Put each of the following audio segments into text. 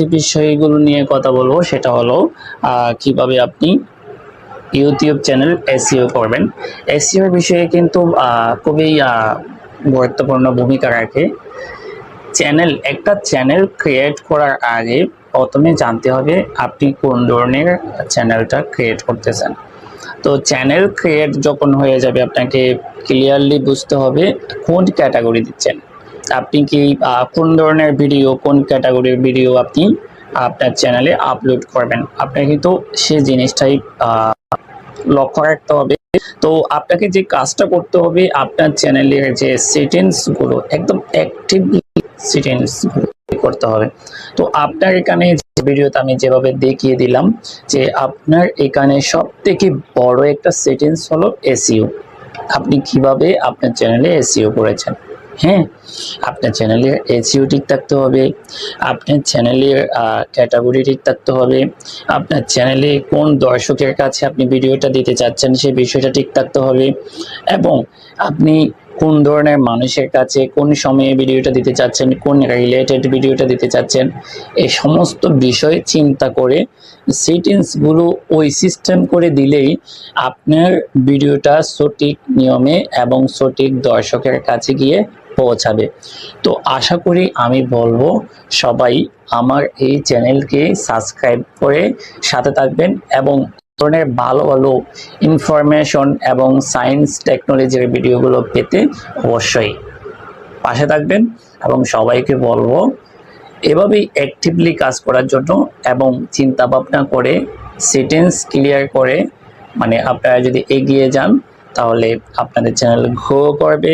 যে বিষয়গুলো নিয়ে কথা বলবো সেটা হলো কিভাবে আপনি ইউটিউব চ্যানেল এসইও করবেন। এসইও বিষয়ে কিন্তু খুবই গুরুত্বপূর্ণ ভূমিকা রাখে। একটা চ্যানেল ক্রিয়েট করার আগে প্রথমে জানতে হবে আপনি কোন ধরনের চ্যানেলটা ক্রিয়েট করতেছেন। তো চ্যানেল ক্রিয়েট যখন হয়ে যাবে আপনাকে ক্লিয়ারলি বুঝতে হবে কোন ক্যাটাগরি দিচ্ছেন, আপনি কি কোন ধরনের ভিডিও, কোন ক্যাটাগরির ভিডিও আপনি আপনার চ্যানেলে আপলোড করবেন, আপনাকে কিন্তু সেই জিনিসটাই লক্ষ্য রাখতে হবে। তো আপনাকে যে কাজটা করতে হবে, আপনার চ্যানেলের যে সেটিংস গুলো একদম অ্যাক্টিভলি সেটিংস করতে হবে। তো আপনার এখানে ভিডিওতে আমি যেভাবে দেখিয়ে দিলাম যে আপনার এখানে সব থেকে বড় একটা সেটিংস হলো এসইও। আপনি কিভাবে আপনার চ্যানেলে এসইও করেছেন। হ্যাঁ, আপনার চ্যানেলের এসইও ঠিক থাকতে হবে, আপনার চ্যানেলের ক্যাটাগরি ঠিক থাকতে হবে, আপনার চ্যানেলে কোন দর্শকের কাছে আপনি ভিডিওটা দিতে চাচ্ছেন সেই বিষয়টা ঠিক থাকতে হবে, এবং আপনি কোন ধরনের মানুষের কাছে কোন সময়ে ভিডিওটা দিতে চাচ্ছেন, কোন রিলেটেড ভিডিওটা দিতে চাচ্ছেন, এই সমস্ত বিষয় চিন্তা করে সেটিংসগুলো ওই সিস্টেম করে দিলেই আপনার ভিডিওটা সঠিক নিয়মে এবং সঠিক দর্শকের কাছে গিয়ে পৌঁছাবে। তো আশা করি আমি বলবো সবাই আমার এই চ্যানেলকে সাবস্ক্রাইব করে সাথে থাকবেন এবং ধরনের ভালো ভালো ইনফরমেশন এবং সায়েন্স টেকনোলজির ভিডিওগুলো পেতে অবশ্যই পাশে থাকবেন। এবং সবাইকে বলবো এভাবেই অ্যাক্টিভলি কাজ করার জন্য এবং চিন্তা ভাবনা করে সেটিংস ক্লিয়ার করে, মানে আপনারা যদি এগিয়ে যান তাহলে আপনাদের চ্যানেল গ্রো করবে,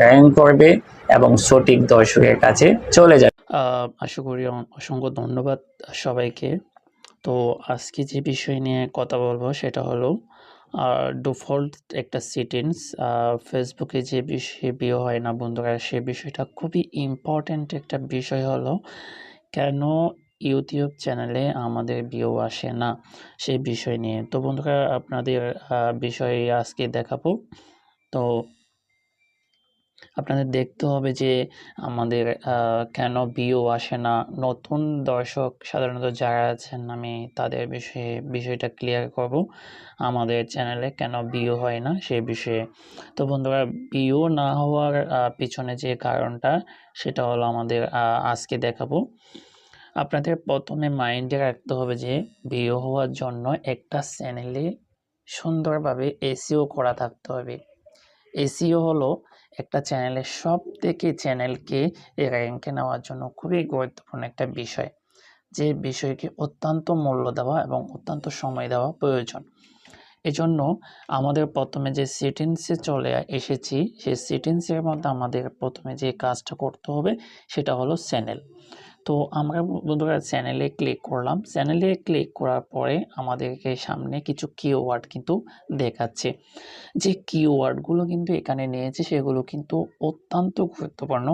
র্যাঙ্ক করবে এবং সঠিক দর্শকের কাছে চলে যাবে। আশা করি অসংখ্য ধন্যবাদ সবাইকে। তো আজকে যে বিষয় নিয়ে কথা বলবো সেটা হলো ডিফল্ট একটা সেটিংস। ফেসবুকে যে বিষয়ে ভিউ হয় না বন্ধুরা, সে বিষয়টা খুবই ইম্পর্ট্যান্ট একটা বিষয় হলো কেন ইউটিউব চ্যানেলে আমাদের ভিউ আসে না সেই বিষয় নিয়ে। তো বন্ধুরা আপনাদের বিষয়ে আজকে দেখাবো। তো আপনাদের দেখতে হবে যে আমাদের কেন ভিউ আসে না। নতুন দর্শক সাধারণত যারা আছেন আমি তাদের বিষয়টা ক্লিয়ার করব আমাদের চ্যানেলে কেন ভিউ হয় না সেই বিষয়ে। তো বন্ধুরা ভিউ না হওয়ার পিছনে যে কারণটা সেটা হলো আমাদের আজকে দেখাবো। আপনাদের প্রথমে মাইন্ডে রাখতে হবে যে ভিউ হওয়ার জন্য একটা চ্যানেলে সুন্দরভাবে এসইও করা থাকতে হবে। এসইও হলো একটা চ্যানেলের সবথেকে চ্যানেলকে র্যাঙ্কে নেওয়ার জন্য খুবই গুরুত্বপূর্ণ একটা বিষয়, যে বিষয়কে অত্যন্ত মূল্য দেওয়া এবং অত্যন্ত সময় দেওয়া প্রয়োজন। এজন্য আমাদের প্রথমে যে সেটিংসে চলে এসেছি সেই সেটিংসের মধ্যে আমাদের প্রথমে যে কাজটা করতে হবে সেটা হলো চ্যানেল। তো আমরা বন্ধুরা চ্যানেলে ক্লিক করলাম। চ্যানেলে ক্লিক করার পরে আমাদেরকে সামনে কিছু কিওয়ার্ড কিন্তু দেখাচ্ছে। যে কিওয়ার্ডগুলো কিন্তু এখানে নিয়েছে সেগুলো কিন্তু অত্যন্ত গুরুত্বপূর্ণ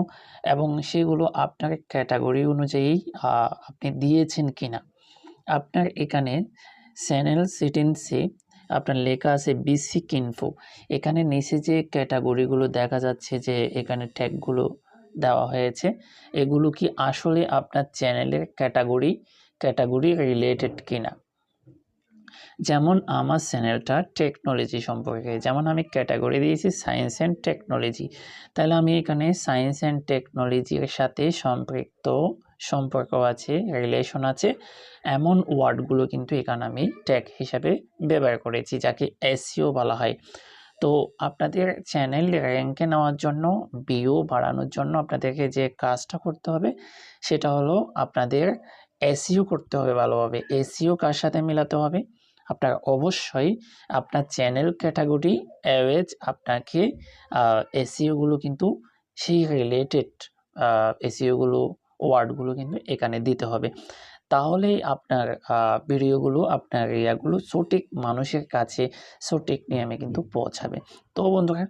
এবং সেগুলো আপনার ক্যাটাগরি অনুযায়ী আপনি দিয়েছেন কিনা। আপনার এখানে চ্যানেল সেটিংসে আপনার লেখা আছে বেসিক ইনফো, এখানে নিচে যে ক্যাটাগরিগুলো দেখা যাচ্ছে যে এখানে ট্যাগগুলো দেওয়া হয়েছে, এগুলো কি আসলে আপনার চ্যানেলের ক্যাটাগরি রিলেটেড কিনা। যেমন আমার চ্যানেলটা টেকনোলজি সম্পর্কে, যেমন আমি ক্যাটাগরি দিয়েছি সায়েন্স অ্যান্ড টেকনোলজি, তাহলে আমি এখানে সায়েন্স অ্যান্ড টেকনোলজির সাথে সম্পর্ক আছে, রিলেশন আছে এমন ওয়ার্ডগুলো কিন্তু এখানে আমি ট্যাগ হিসাবে ব্যবহার করেছি, যাকে এসইও বলা হয়। তো আপনাদের চ্যানেল র্যাঙ্কে নেওয়ার জন্য, ভিউ বাড়ানোর জন্য আপনাদেরকে যে কাজটা করতে হবে সেটা হলো আপনাদের এসইও করতে হবে ভালোভাবে। এসইও কার সাথে মেলাতে হবে? আপনার অবশ্যই আপনার চ্যানেল ক্যাটাগরি অ্যাওয়েজ আপনাকে এসইওগুলো কিন্তু সেই রিলেটেড এসইওগুলো ওয়ার্ডগুলো কিন্তু এখানে দিতে হবে। তাহলেই আপনার ভিডিওগুলো, আপনার ইয়াগুলো সঠিক মানুষের কাছে সঠিক নিয়মে কিন্তু পৌঁছাবে। তো বন্ধুরা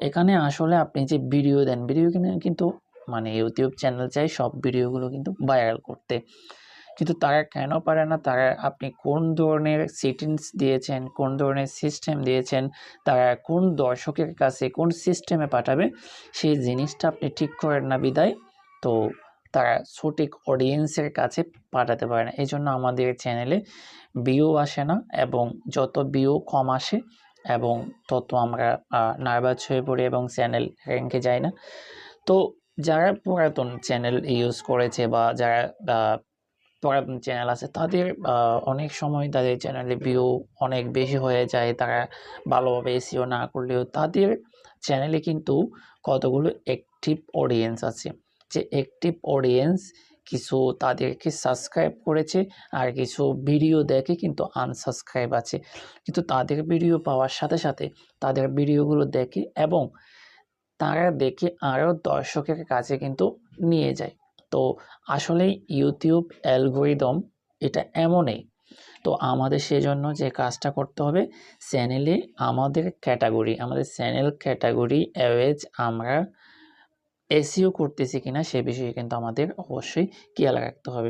এখানে আসলে আপনি যে ভিডিও দেন, ভিডিও কিন্তু মানে ইউটিউব চ্যানেল চাই সব ভিডিওগুলো কিন্তু ভাইরাল করতে, কিন্তু তারা কেন পারে না? তারা আপনি কোন ধরনের সেটিংস দিয়েছেন, কোন ধরনের সিস্টেম দিয়েছেন, তারা কোন দর্শকের কাছে কোন সিস্টেমে পাঠাবে সেই জিনিসটা আপনি ঠিক করেন না বিদায় তো তারা সঠিক অডিয়েন্সের কাছে পাঠাতে পারে না। এই জন্য আমাদের চ্যানেলে ভিউ আসে না, এবং যত ভিউ কম আসে এবং তত আমরা নার্ভাস হয়ে পড়ি এবং চ্যানেল র্যাঙ্কে যায় না। তো যারা পুরাতন চ্যানেল ইউজ করেছে বা যারা পুরাতন চ্যানেল আছে, তাদের অনেক সময় তাদের চ্যানেলে ভিউ অনেক বেশি হয়ে যায়, তারা ভালোভাবে এসিও না করলেও তাদের চ্যানেলে কিন্তু কতগুলো অ্যাক্টিভ অডিয়েন্স আছে, যে অ্যাক্টিভ অডিয়েন্স কিছু তাদেরকে সাবস্ক্রাইব করেছে আর কিছু ভিডিও দেখে কিন্তু আনসাবস্ক্রাইব আছে, কিন্তু তাদের ভিডিও পাওয়ার সাথে সাথে তাদের ভিডিওগুলো দেখে এবং তারা দেখে আরও দর্শকের কাছে কিন্তু নিয়ে যায়। তো আসলে ইউটিউব অ্যালগরিদম এটা এমনই। তো আমাদের সেজন্য যে কাজটা করতে হবে, চ্যানেলে আমাদের চ্যানেল ক্যাটাগরি অ্যাওয়েজ আমরা এসইও করতেছি কিনা সে বিষয়ে কিন্তু আমাদের অবশ্যই খেয়াল রাখতে হবে।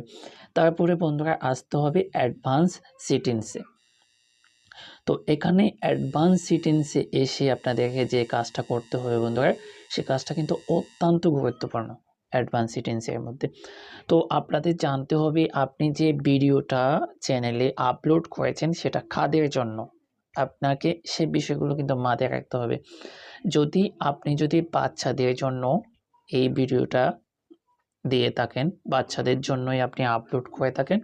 তারপরে বন্ধুরা আসতে হবে অ্যাডভান্স সেটিংসে। তো এখানে অ্যাডভান্স সেটিংসে এসে আপনাদেরকে যে কাজটা করতে হবে বন্ধুরা, সে কাজটা কিন্তু অত্যন্ত গুরুত্বপূর্ণ অ্যাডভান্স সেটিংসের মধ্যে। তো আপনাদের জানতে হবে আপনি যে ভিডিওটা চ্যানেলে আপলোড করেছেন সেটা কাদের জন্য, আপনাকে সে বিষয়গুলো কিন্তু মাথায় রাখতে হবে। আপনি যদি বাচ্চাদের জন্য এই ভিডিওটা দিয়ে থাকেন, বাচ্চাদের জন্যই আপনি আপলোড করে থাকেন,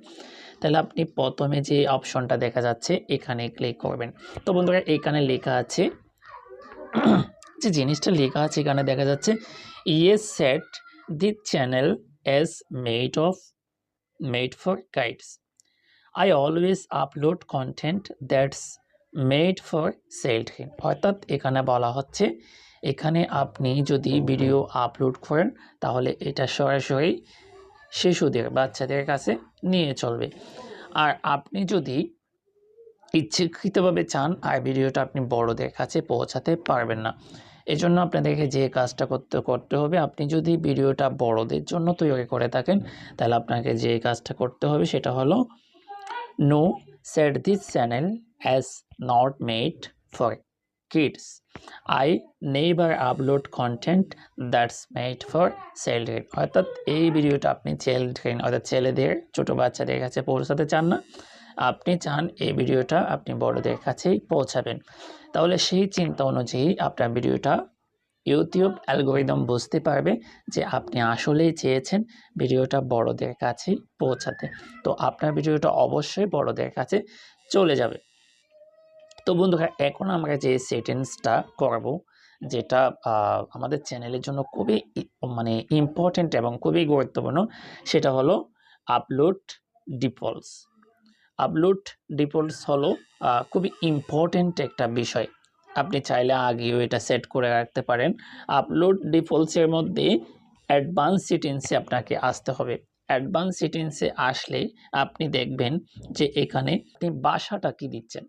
তাহলে আপনি প্রথমে যে অপশনটা দেখা যাচ্ছে এখানে ক্লিক করবেন। তো বন্ধুরা এখানে লেখা আছে, যে জিনিসটা লেখা আছে এখানে দেখা যাচ্ছে, yes set the channel as made for kids, I always upload content that's made for children. অর্থাৎ এখানে বলা হচ্ছে, এখানে আপনি যদি ভিডিও আপলোড করেন তাহলে এটা সরাসরি শিশুদের, বাচ্চাদের কাছে নিয়ে চলবে। আর আপনি যদি ইচ্ছাকৃতভাবে চান আর ভিডিওটা আপনি বড়দের কাছে পৌঁছাতে পারবেন না। এজন্য আপনাদেরকে যে কাজটা করতে হবে, আপনি যদি ভিডিওটা বড়দের জন্য তৈরি করে থাকেন তাহলে আপনাকে যে কাজটা করতে হবে সেটা হলো, no set this channel as not made for kids, I never upload content that's made for children. অর্থাৎ এই ভিডিওটা আপনি চিলড্রেন অর্থাৎ ছেলেদের, ছোটো বাচ্চাদের কাছে পৌঁছাতে চান না, আপনি চান এই ভিডিওটা আপনি বড়দের কাছেই পৌঁছাবেন। তাহলে সেই চিন্তা অনুযায়ী আপনার ভিডিওটা ইউটিউব অ্যালগরিদম বুঝতে পারবে যে আপনি আসলেই চেয়েছেন ভিডিওটা বড়দের কাছেই পৌঁছাতে। তো আপনার ভিডিওটা অবশ্যই বড়দের কাছে চলে যাবে। তো বন্ধুরা এখন আমরা যে সেটিংসটা করব, যেটা আমাদের চ্যানেলের জন্য খুবই ইম্পর্টেন্ট এবং খুবই গুরুত্বপূর্ণ, সেটা হলো আপলোড ডিফল্টস। আপলোড ডিফল্টস হলো খুবই ইম্পর্টেন্ট একটা বিষয়। আপনি চাইলে আগেও এটা সেট করে রাখতে পারেন। আপলোড ডিফল্টসের মধ্যে অ্যাডভান্স সেটিংসে আপনাকে আসতে হবে। অ্যাডভান্স সেটিংসে আসলে আপনি দেখবেন যে এখানে আপনি ভাষাটা কি দিচ্ছেন,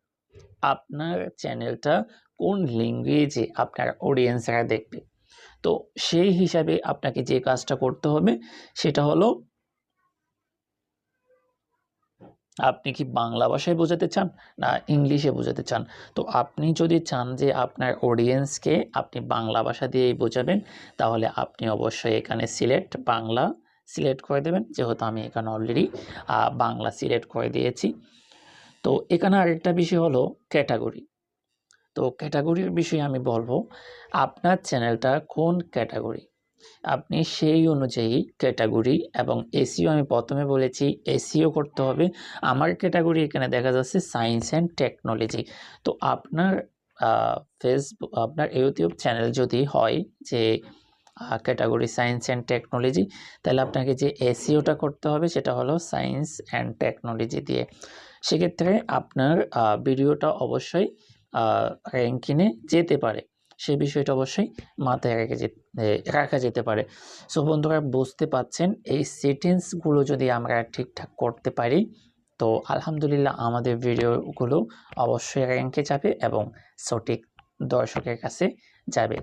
আপনার চ্যানেলটা কোন ল্যাঙ্গুয়েজে আপনার অডিয়েন্সরা দেখবে। তো সেই হিসাবে আপনাকে যে কাজটা করতে হবে সেটা হলো, আপনি কি বাংলা ভাষায় বোঝাতে চান না ইংলিশে বোঝাতে চান। তো আপনি যদি চান যে আপনার অডিয়েন্সকে আপনি বাংলা ভাষা দিয়েই বোঝাবেন, তাহলে আপনি অবশ্যই এখানে বাংলা সিলেক্ট করে দেবেন, যেহেতু আমি এখানে অলরেডি বাংলা সিলেক্ট করে দিয়েছি। তো এখানে আরেকটা বিষয় হলো ক্যাটাগরি। তো ক্যাটাগরির বিষয়ে আমি বলবো, আপনার চ্যানেলটা কোন ক্যাটাগরি, আপনি সেই অনুযায়ী ক্যাটাগরি এবং এসইও, আমি প্রথমে বলেছি এসইও করতে হবে। আমার ক্যাটাগরি এখানে দেখা যাচ্ছে সায়েন্স অ্যান্ড টেকনোলজি। তো আপনার আপনার ইউটিউব চ্যানেল যদি হয় যে ক্যাটাগরি সায়েন্স অ্যান্ড টেকনোলজি, তাহলে আপনাকে যে এসইওটা করতে হবে সেটা হলো সায়েন্স অ্যান্ড টেকনোলজি দিয়ে। সেক্ষেত্রে আপনার ভিডিওটা অবশ্যই র্যাঙ্কিংয়ে যেতে পারে, সেই বিষয়টা অবশ্যই মাথায় রাখা যেতে পারে। সো বন্ধুরা বুঝতে পাচ্ছেন, এই সেটিংসগুলো যদি আমরা ঠিকঠাক করতে পারি তো আলহামদুলিল্লাহ আমাদের ভিডিওগুলো অবশ্যই র্যাঙ্কে যাবে এবং সঠিক দর্শকের কাছে যাবে।